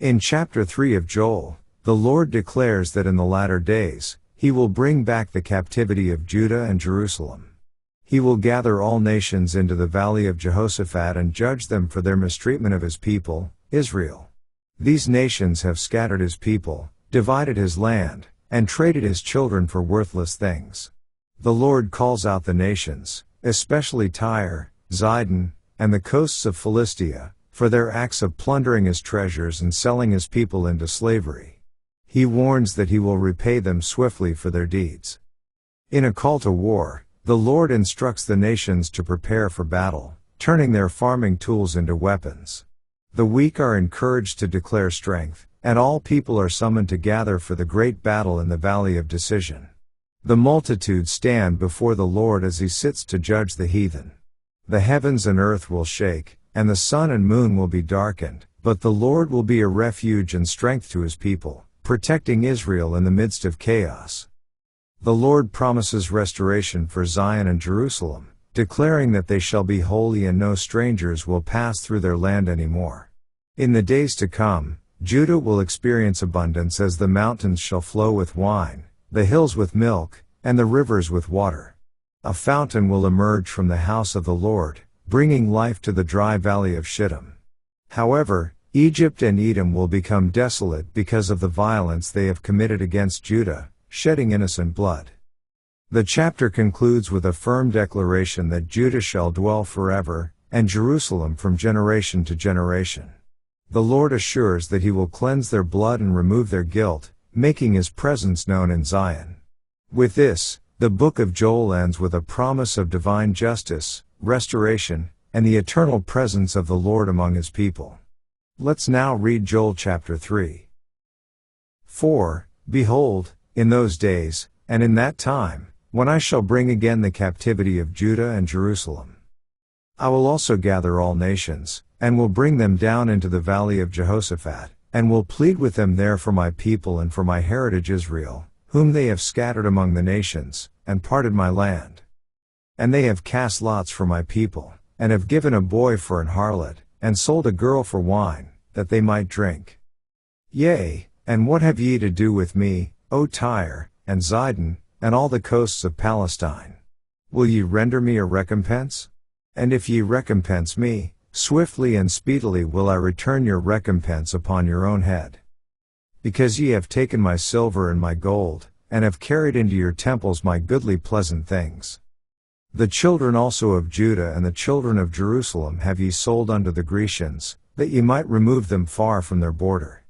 In chapter 3 of Joel, the Lord declares that in the latter days, He will bring back the captivity of Judah and Jerusalem. He will gather all nations into the valley of Jehoshaphat and judge them for their mistreatment of His people, Israel. These nations have scattered His people, divided His land, and traded His children for worthless things. The Lord calls out the nations, especially Tyre, Zidon, and the coasts of Philistia, for their acts of plundering His treasures and selling His people into slavery. He warns that He will repay them swiftly for their deeds. In a call to war, the Lord instructs the nations to prepare for battle, turning their farming tools into weapons. The weak are encouraged to declare strength, and all people are summoned to gather for the great battle in the valley of decision. The multitude stand before the Lord as He sits to judge the heathen. The heavens and earth will shake, and the sun and moon will be darkened, but the Lord will be a refuge and strength to His people, protecting Israel in the midst of chaos. The Lord promises restoration for Zion and Jerusalem, declaring that they shall be holy and no strangers will pass through their land anymore. In the days to come, Judah will experience abundance as the mountains shall flow with wine, the hills with milk, and the rivers with water. A fountain will emerge from the house of the Lord, bringing life to the dry valley of Shittim. However, Egypt and Edom will become desolate because of the violence they have committed against Judah, shedding innocent blood. The chapter concludes with a firm declaration that Judah shall dwell forever, and Jerusalem from generation to generation. The Lord assures that He will cleanse their blood and remove their guilt, making His presence known in Zion. With this, the book of Joel ends with a promise of divine justice, restoration, and the eternal presence of the Lord among His people. Let's now read Joel chapter 3. 4. Behold, in those days, and in that time, when I shall bring again the captivity of Judah and Jerusalem, I will also gather all nations, and will bring them down into the valley of Jehoshaphat, and will plead with them there for my people and for my heritage Israel, whom they have scattered among the nations, and parted my land. And they have cast lots for my people, and have given a boy for an harlot, and sold a girl for wine, that they might drink. Yea, and what have ye to do with me, O Tyre, and Zidon, and all the coasts of Palestine? Will ye render me a recompense? And if ye recompense me, swiftly and speedily will I return your recompense upon your own head. Because ye have taken my silver and my gold, and have carried into your temples my goodly pleasant things. The children also of Judah and the children of Jerusalem have ye sold unto the Grecians, that ye might remove them far from their border.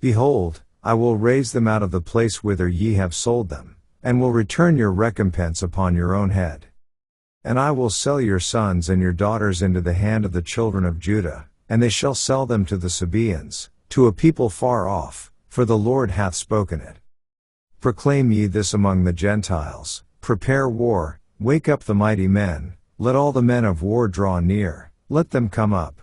Behold, I will raise them out of the place whither ye have sold them, and will return your recompense upon your own head. And I will sell your sons and your daughters into the hand of the children of Judah, and they shall sell them to the Sabaeans, to a people far off, for the Lord hath spoken it. Proclaim ye this among the Gentiles, prepare war, wake up the mighty men, let all the men of war draw near, let them come up.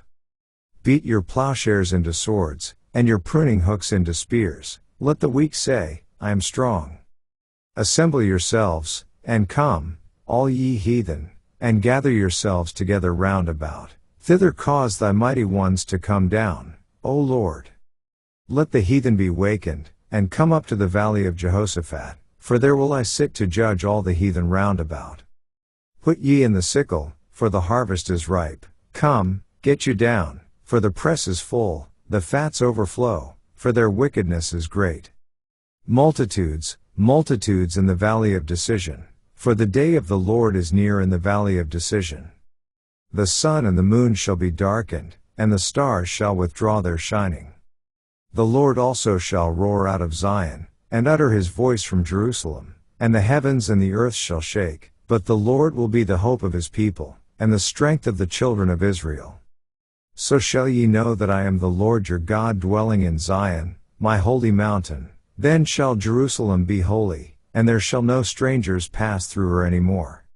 Beat your plowshares into swords, and your pruning hooks into spears, let the weak say, I am strong. Assemble yourselves, and come, all ye heathen, and gather yourselves together round about, thither cause thy mighty ones to come down, O Lord. Let the heathen be wakened, and come up to the valley of Jehoshaphat, for there will I sit to judge all the heathen round about. Put ye in the sickle, for the harvest is ripe, come, get you down, for the press is full, the fats overflow, for their wickedness is great. Multitudes, multitudes in the valley of decision, for the day of the Lord is near in the valley of decision. The sun and the moon shall be darkened, and the stars shall withdraw their shining. The Lord also shall roar out of Zion, and utter His voice from Jerusalem, and the heavens and the earth shall shake, but the Lord will be the hope of His people, and the strength of the children of Israel. So shall ye know that I am the Lord your God dwelling in Zion, my holy mountain. Then shall Jerusalem be holy, and there shall no strangers pass through her any more.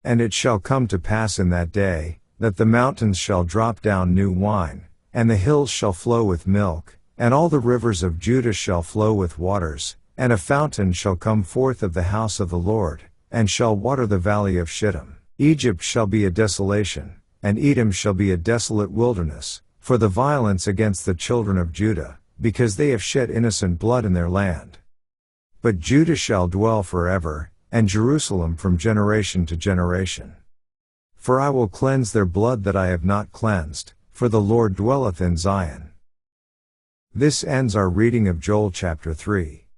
And it shall come to pass in that day, that the mountains shall drop down new wine, and the hills shall flow with milk, and all the rivers of Judah shall flow with waters, and a fountain shall come forth of the house of the Lord, and shall water the valley of Shittim. Egypt shall be a desolation, and Edom shall be a desolate wilderness, for the violence against the children of Judah, because they have shed innocent blood in their land. But Judah shall dwell forever, and Jerusalem from generation to generation. For I will cleanse their blood that I have not cleansed, for the Lord dwelleth in Zion. This ends our reading of Joel chapter 3.